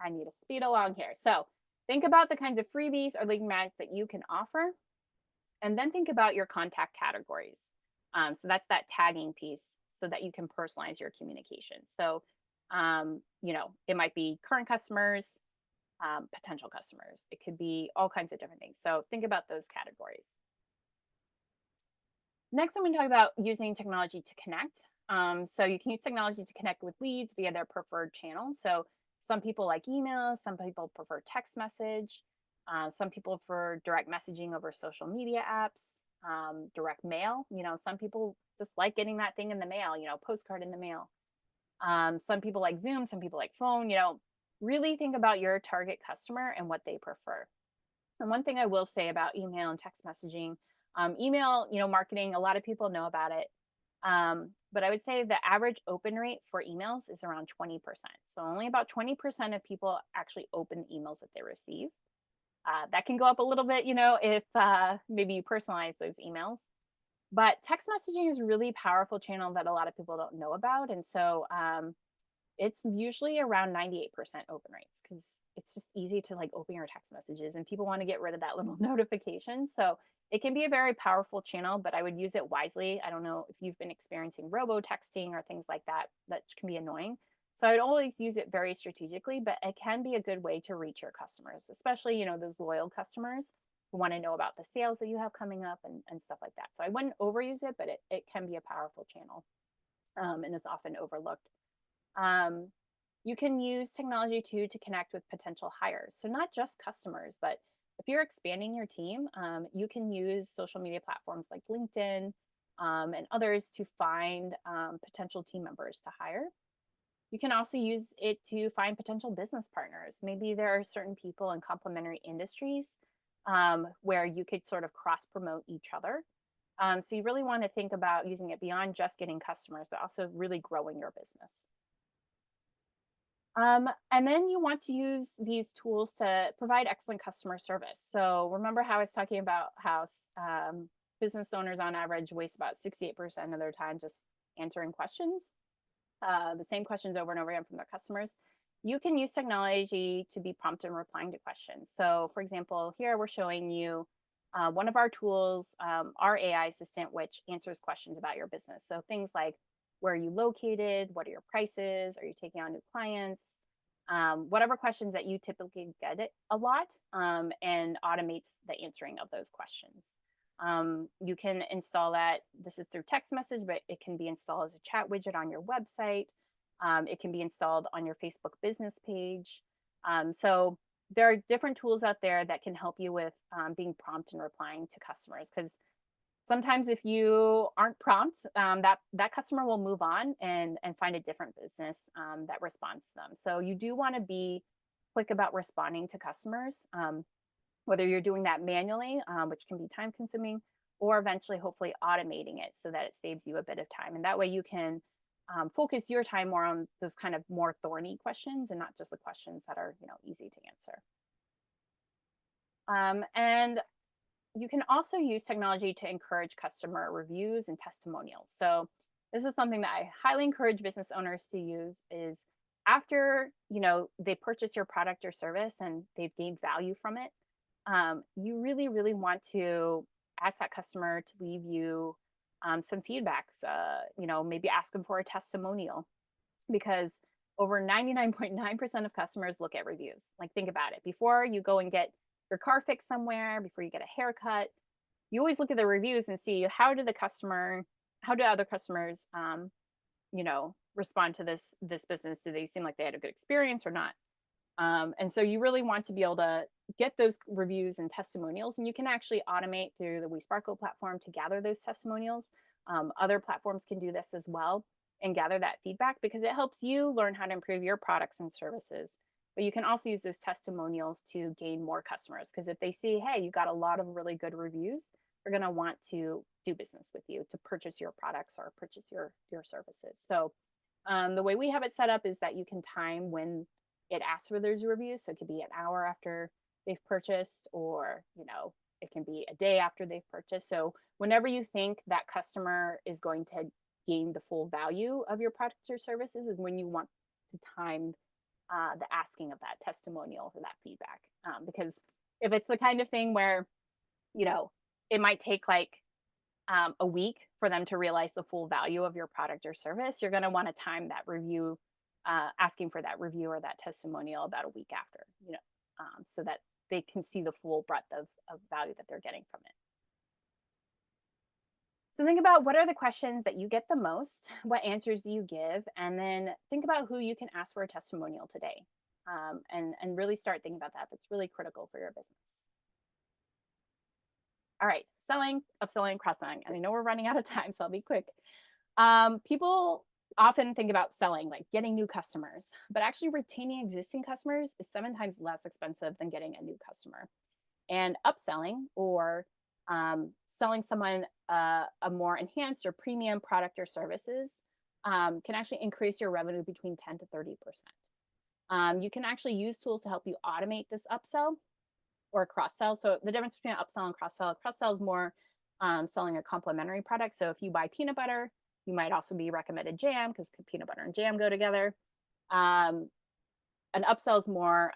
I need to speed along here. So think about the kinds of freebies or lead magnets that you can offer, and then think about your contact categories. So that's that tagging piece so that you can personalize your communication. So, it might be current customers, potential customers. It could be all kinds of different things. So think about those categories. Next, I'm going to talk about using technology to connect. So you can use technology to connect with leads via their preferred channel. So some people like email, some people prefer text message, some people prefer direct messaging over social media apps, direct mail. Some people just like getting that thing in the mail, postcard in the mail. Some people like Zoom, some people like phone. Really think about your target customer and what they prefer. And one thing I will say about email and text messaging, email, marketing, a lot of people know about it. But I would say the average open rate for emails is around 20%. So only about 20% of people actually open emails that they receive. That can go up a little bit, if maybe you personalize those emails. But text messaging is a really powerful channel that a lot of people don't know about. And so it's usually around 98% open rates, because it's just easy to like open your text messages and people want to get rid of that little notification. So it can be a very powerful channel, but I would use it wisely. I don't know if you've been experiencing robo texting or things like that, that can be annoying. So I'd always use it very strategically, but it can be a good way to reach your customers, especially, those loyal customers who want to know about the sales that you have coming up and stuff like that. So I wouldn't overuse it, but it can be a powerful channel, and is often overlooked. You can use technology too to connect with potential hires. So not just customers, but if you're expanding your team, you can use social media platforms like LinkedIn and others to find potential team members to hire. You can also use it to find potential business partners. Maybe there are certain people in complementary industries where you could sort of cross promote each other. So you really want to think about using it beyond just getting customers, but also really growing your business. And then you want to use these tools to provide excellent customer service. So remember how I was talking about how business owners on average waste about 68% of their time just answering questions, the same questions over and over again from their customers. You can use technology to be prompt in replying to questions. So for example, here we're showing you one of our tools, our AI assistant, which answers questions about your business. So things like, where are you located? What are your prices? Are you taking on new clients? whatever questions that you typically get it a lot, and automates the answering of those questions. You can install that. This is through text message, but it can be installed as a chat widget on your website. It can be installed on your Facebook business page. So there are different tools out there that can help you with being prompt and replying to customers, because sometimes if you aren't prompt, that customer will move on and find a different business that responds to them. So you do want to be quick about responding to customers, whether you're doing that manually, which can be time consuming, or eventually hopefully automating it so that it saves you a bit of time. And that way you can focus your time more on those kind of more thorny questions and not just the questions that are, easy to answer. And you can also use technology to encourage customer reviews and testimonials. So this is something that I highly encourage business owners to use. Is after they purchase your product or service and they've gained value from it, you really, really want to ask that customer to leave you some feedback. Maybe ask them for a testimonial, because over 99.9% of customers look at reviews. Like, think about it. Before you go and get your car fixed somewhere, before you get a haircut, you always look at the reviews and see how do other customers, respond to this business? Do they seem like they had a good experience or not? And so you really want to be able to get those reviews and testimonials, and you can actually automate through the WeSparkle platform to gather those testimonials. Other platforms can do this as well and gather that feedback, because it helps you learn how to improve your products and services. But you can also use those testimonials to gain more customers, because if they see, hey, you got a lot of really good reviews, they're going to want to do business with you, to purchase your products or purchase your services. So the way we have it set up is that you can time when it asks for those reviews. So it could be an hour after they've purchased, or it can be a day after they've purchased. So whenever you think that customer is going to gain the full value of your products or services is when you want to time the asking of that testimonial or that feedback. Because if it's the kind of thing where it might take like a week for them to realize the full value of your product or service, you're going to want to time that review, asking for that review or that testimonial about a week after, so that they can see the full breadth of value that they're getting from it. So think about, what are the questions that you get the most? What answers do you give? And then think about who you can ask for a testimonial today, and really start thinking about that. That's really critical for your business. All right, selling, upselling, cross-selling. And I know we're running out of time, so I'll be quick. People often think about selling, like getting new customers, but actually retaining existing customers is 7 times less expensive than getting a new customer. And upselling, or selling someone a more enhanced or premium product or services, can actually increase your revenue between 10 to 30%. You can actually use tools to help you automate this upsell or cross-sell. So the difference between upsell and cross-sell is more selling a complementary product. So if you buy peanut butter, you might also be recommended jam, because peanut butter and jam go together. An upsell is more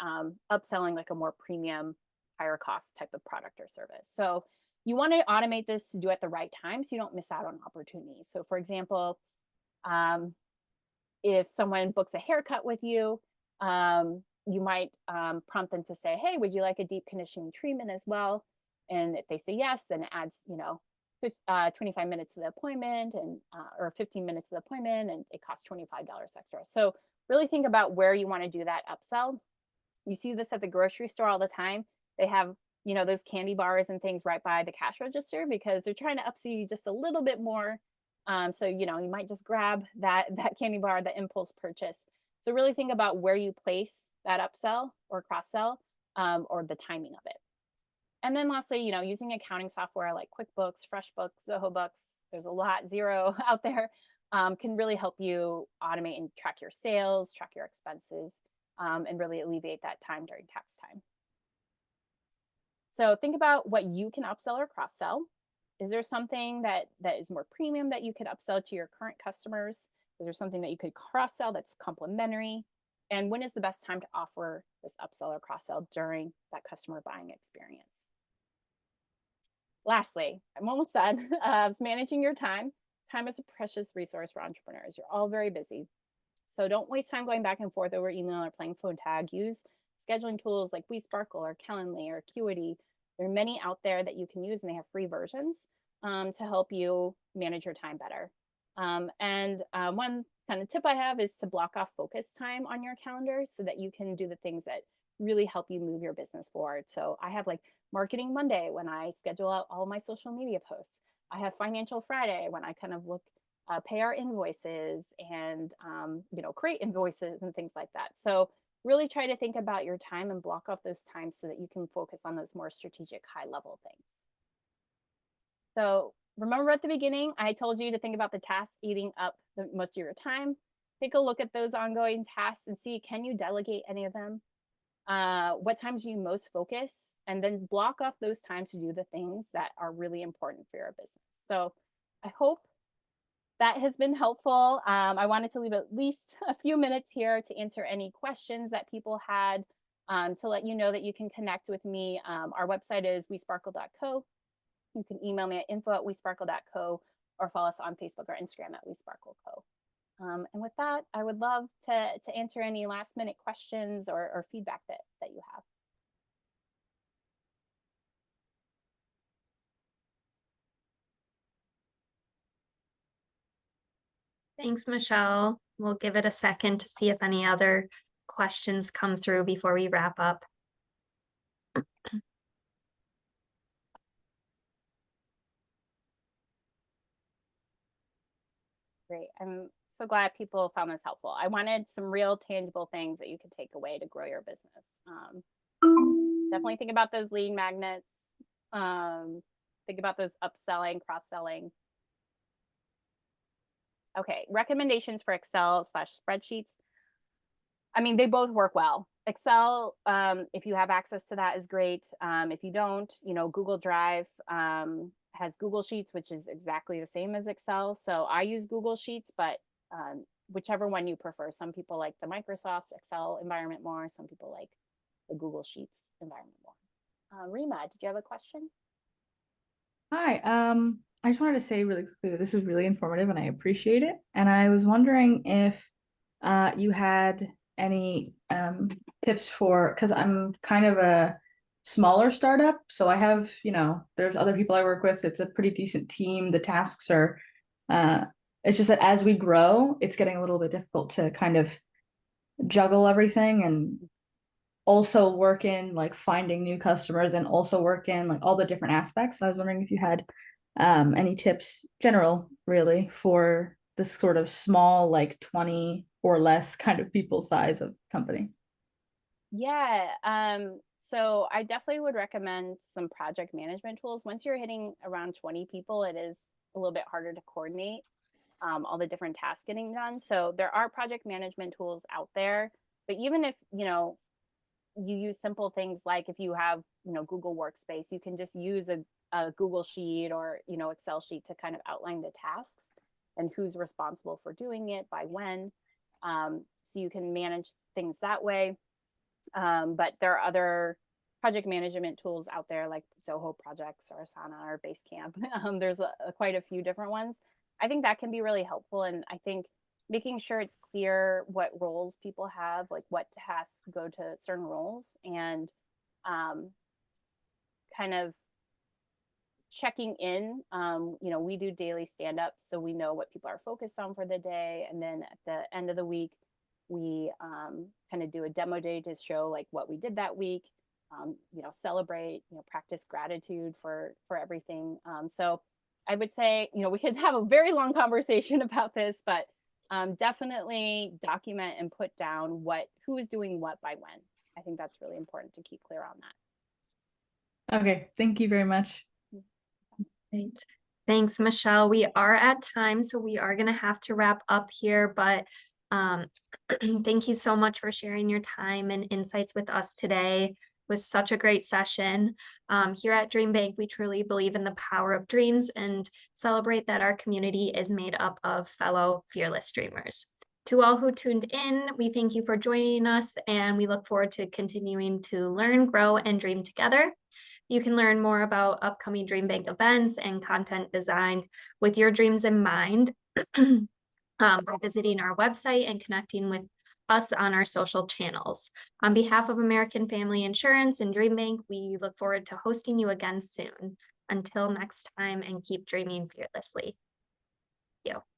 upselling like a more premium, higher cost type of product or service. So you want to automate this to do it at the right time so you don't miss out on opportunities. So for example, if someone books a haircut with you, you might prompt them to say, hey, would you like a deep conditioning treatment as well? And if they say yes, then it adds 25 minutes to the appointment, and or 15 minutes to the appointment, and it costs $25 extra. So really think about where you want to do that upsell. You see this at the grocery store all the time. They have those candy bars and things right by the cash register, because they're trying to upsell you just a little bit more. So you might just grab that candy bar, the impulse purchase. So really think about where you place that upsell or cross-sell, or the timing of it. And then lastly, using accounting software like QuickBooks, FreshBooks, Zoho Books, there's a lot, Xero out there, can really help you automate and track your sales, track your expenses, and really alleviate that time during tax time. So think about what you can upsell or cross-sell. Is there something that is more premium that you could upsell to your current customers? Is there something that you could cross-sell that's complementary? And when is the best time to offer this upsell or cross-sell during that customer buying experience? Lastly, I'm almost done. Managing your time. Time is a precious resource for entrepreneurs. You're all very busy. So don't waste time going back and forth over email or playing phone tag. Use scheduling tools like WeSparkle or Calendly or Acuity. There are many out there that you can use, and they have free versions to help you manage your time better. One kind of tip I have is to block off focus time on your calendar so that you can do the things that really help you move your business forward. So I have like Marketing Monday when I schedule out all my social media posts. I have Financial Friday when I kind of look, pay our invoices and, create invoices and things like that. So really try to think about your time and block off those times so that you can focus on those more strategic high level things. So remember at the beginning, I told you to think about the tasks eating up the most of your time. Take a look at those ongoing tasks and see, can you delegate any of them? What times do you most focus? And then block off those times to do the things that are really important for your business. So I hope that has been helpful. I wanted to leave at least a few minutes here to answer any questions that people had, to let you know that you can connect with me. Our website is wesparkle.co. You can email me at info@wesparkle.co or follow us on Facebook or Instagram at wesparkle.co. And with that, I would love to answer any last minute questions or feedback that you have. Thanks, Michelle. We'll give it a second to see if any other questions come through before we wrap up. Great. I'm so glad people found this helpful. I wanted some real tangible things that you could take away to grow your business. Definitely think about those lead magnets. Think about those upselling, cross-selling. Okay, recommendations for Excel/spreadsheets. I mean, they both work well. Excel, if you have access to that, is great. If you don't, Google Drive has Google Sheets, which is exactly the same as Excel. So I use Google Sheets, but whichever one you prefer. Some people like the Microsoft Excel environment more. Some people like the Google Sheets environment more. Rima, did you have a question? Hi, I just wanted to say really quickly that this was really informative and I appreciate it. And I was wondering if you had any tips for, because I'm kind of a smaller startup, so I have, there's other people I work with. It's a pretty decent team. The tasks are, it's just that as we grow, it's getting a little bit difficult to kind of juggle everything and also work in like finding new customers and also work in like all the different aspects. So I was wondering if you had any tips, general really, for this sort of small, like 20 or less kind of people size of company. Yeah. So I definitely would recommend some project management tools. Once you're hitting around 20 people, it is a little bit harder to coordinate all the different tasks getting done. So there are project management tools out there, but even if, you use simple things like if you have, Google Workspace, you can just use a Google Sheet or, Excel sheet to kind of outline the tasks and who's responsible for doing it by when. So you can manage things that way. But there are other project management tools out there like Zoho Projects or Asana or Basecamp. There's quite a few different ones. I think that can be really helpful. And I think making sure it's clear what roles people have, like what tasks go to certain roles, and kind of checking in. We do daily stand-ups, so we know what people are focused on for the day. And then at the end of the week, we kind of do a demo day to show like what we did that week, celebrate, practice gratitude for everything. So I would say, we could have a very long conversation about this, but definitely document and put down who is doing what by when. I think that's really important to keep clear on that. Okay, thank you very much. Great. Thanks, Michelle. We are at time, so we are going to have to wrap up here, but thank you so much for sharing your time and insights with us today. It was such a great session. Here at DreamBank, we truly believe in the power of dreams and celebrate that our community is made up of fellow fearless dreamers. To all who tuned in, we thank you for joining us, and we look forward to continuing to learn, grow, and dream together. You can learn more about upcoming DreamBank events and content design with your dreams in mind by visiting our website and connecting with us on our social channels. On behalf of American Family Insurance and DreamBank, we look forward to hosting you again soon. Until next time, and keep dreaming fearlessly. Thank you.